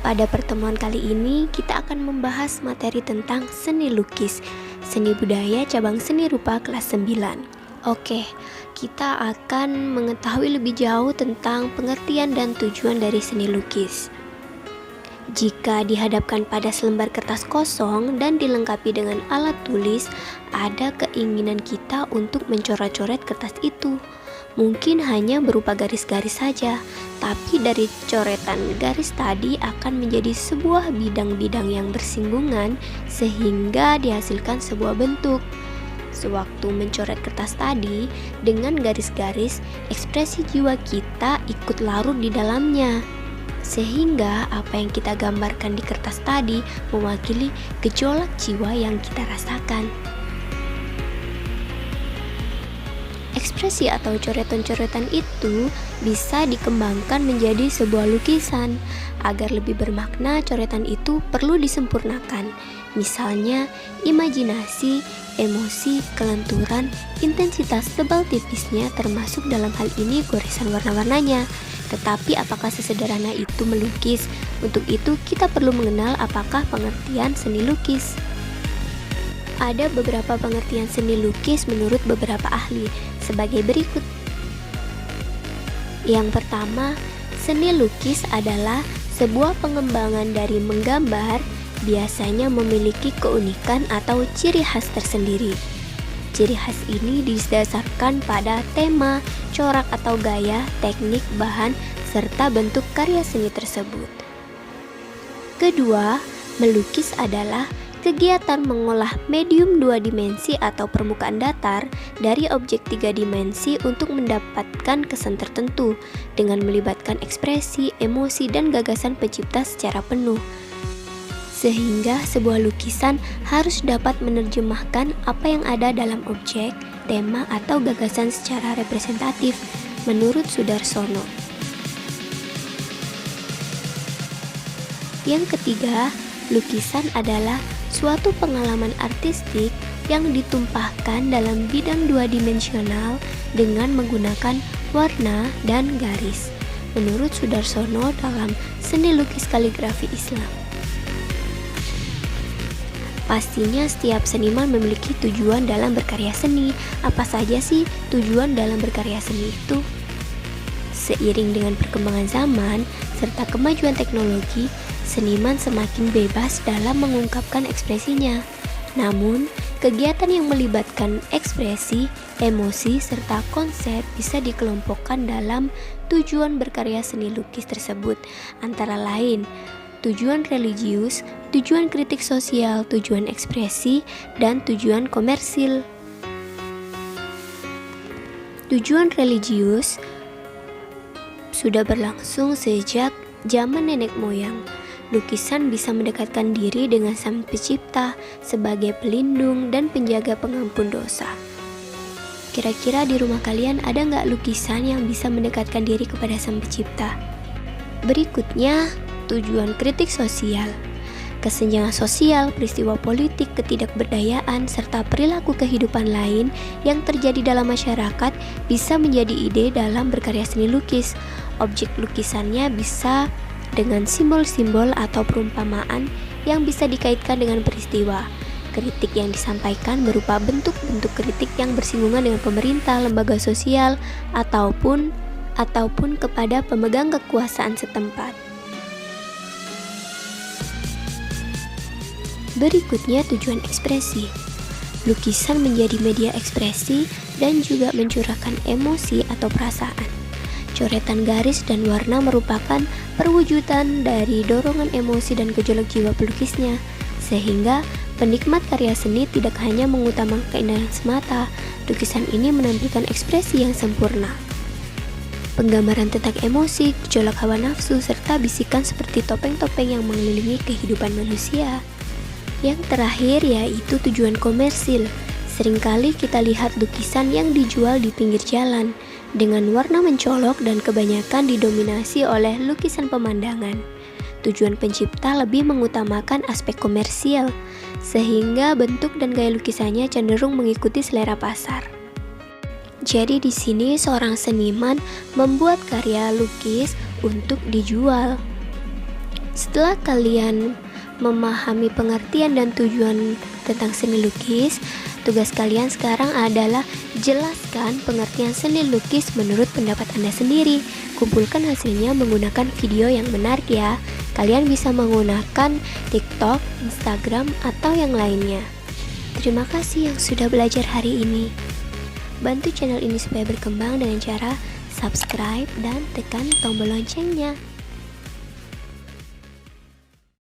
Pada pertemuan kali ini kita akan membahas materi tentang seni lukis, seni budaya cabang seni rupa kelas 9. Oke, kita akan mengetahui lebih jauh tentang pengertian dan tujuan dari seni lukis. Jika dihadapkan pada selembar kertas kosong dan dilengkapi dengan alat tulis, ada keinginan kita untuk mencoret-coret kertas itu. Mungkin hanya berupa garis-garis saja, tapi dari coretan garis tadi akan menjadi sebuah bidang-bidang yang bersinggungan sehingga dihasilkan sebuah bentuk. Sewaktu mencoret kertas tadi dengan garis-garis, ekspresi jiwa kita ikut larut di dalamnya. Sehingga apa yang kita gambarkan di kertas tadi mewakili gejolak jiwa yang kita rasakan. Ekspresi atau coretan-coretan itu bisa dikembangkan menjadi sebuah lukisan. Agar lebih bermakna, coretan itu perlu disempurnakan. Misalnya, imajinasi, emosi, kelenturan, intensitas tebal tipisnya termasuk dalam hal ini goresan warna-warnanya. Tetapi apakah sesederhana itu melukis? Untuk itu kita perlu mengenal apakah pengertian seni lukis. Ada beberapa pengertian seni lukis menurut beberapa ahli sebagai berikut. Yang pertama, seni lukis adalah sebuah pengembangan dari menggambar, biasanya memiliki keunikan atau ciri khas tersendiri. Ciri khas ini didasarkan pada tema, corak atau gaya, teknik, bahan, serta bentuk karya seni tersebut. Kedua, melukis adalah kegiatan mengolah medium 2 dimensi atau permukaan datar dari objek 3 dimensi untuk mendapatkan kesan tertentu dengan melibatkan ekspresi, emosi, dan gagasan pencipta secara penuh. Sehingga sebuah lukisan harus dapat menerjemahkan apa yang ada dalam objek, tema, atau gagasan secara representatif, menurut Sudarsono. Yang ketiga, lukisan adalah suatu pengalaman artistik yang ditumpahkan dalam bidang 2 dimensional dengan menggunakan warna dan garis, menurut Sudarsono dalam Seni Lukis Kaligrafi Islam. Pastinya setiap seniman memiliki tujuan dalam berkarya seni. Apa saja sih tujuan dalam berkarya seni itu? Seiring dengan perkembangan zaman serta kemajuan teknologi, seniman semakin bebas dalam mengungkapkan ekspresinya. Namun, kegiatan yang melibatkan ekspresi, emosi, serta konsep bisa dikelompokkan dalam tujuan berkarya seni lukis tersebut, antara lain tujuan religius, tujuan kritik sosial, tujuan ekspresi, dan tujuan komersil. Tujuan religius sudah berlangsung sejak zaman nenek moyang. Lukisan bisa mendekatkan diri dengan Sang Pencipta sebagai pelindung dan penjaga pengampun dosa. Kira-kira di rumah kalian ada nggak lukisan yang bisa mendekatkan diri kepada Sang Pencipta? Berikutnya, tujuan kritik sosial. Kesenjangan sosial, peristiwa politik, ketidakberdayaan, serta perilaku kehidupan lain yang terjadi dalam masyarakat bisa menjadi ide dalam berkarya seni lukis. Objek lukisannya bisa dengan simbol-simbol atau perumpamaan yang bisa dikaitkan dengan peristiwa. Kritik yang disampaikan berupa bentuk-bentuk kritik yang bersinggungan dengan pemerintah, lembaga sosial, ataupun kepada pemegang kekuasaan setempat. Berikutnya tujuan ekspresi. Lukisan menjadi media ekspresi dan juga mencurahkan emosi atau perasaan. Coretan garis dan warna merupakan perwujudan dari dorongan emosi dan gejolak jiwa pelukisnya, sehingga penikmat karya seni tidak hanya mengutamakan keindahan semata, lukisan ini menampilkan ekspresi yang sempurna. Penggambaran tentang emosi, gejolak hawa nafsu, serta bisikan seperti topeng-topeng yang mengelilingi kehidupan manusia. Yang terakhir yaitu tujuan komersil. Seringkali kita lihat lukisan yang dijual di pinggir jalan dengan warna mencolok dan kebanyakan didominasi oleh lukisan pemandangan. Tujuan pencipta lebih mengutamakan aspek komersial, sehingga bentuk dan gaya lukisannya cenderung mengikuti selera pasar. Jadi di sini seorang seniman membuat karya lukis untuk dijual. Setelah kalian memahami pengertian dan tujuan tentang seni lukis, tugas kalian sekarang adalah jelaskan pengertian seni lukis menurut pendapat Anda sendiri. Kumpulkan hasilnya menggunakan video yang menarik ya. Kalian bisa menggunakan TikTok, Instagram, atau yang lainnya. Terima kasih yang sudah belajar hari ini. Bantu channel ini supaya berkembang dengan cara subscribe dan tekan tombol loncengnya.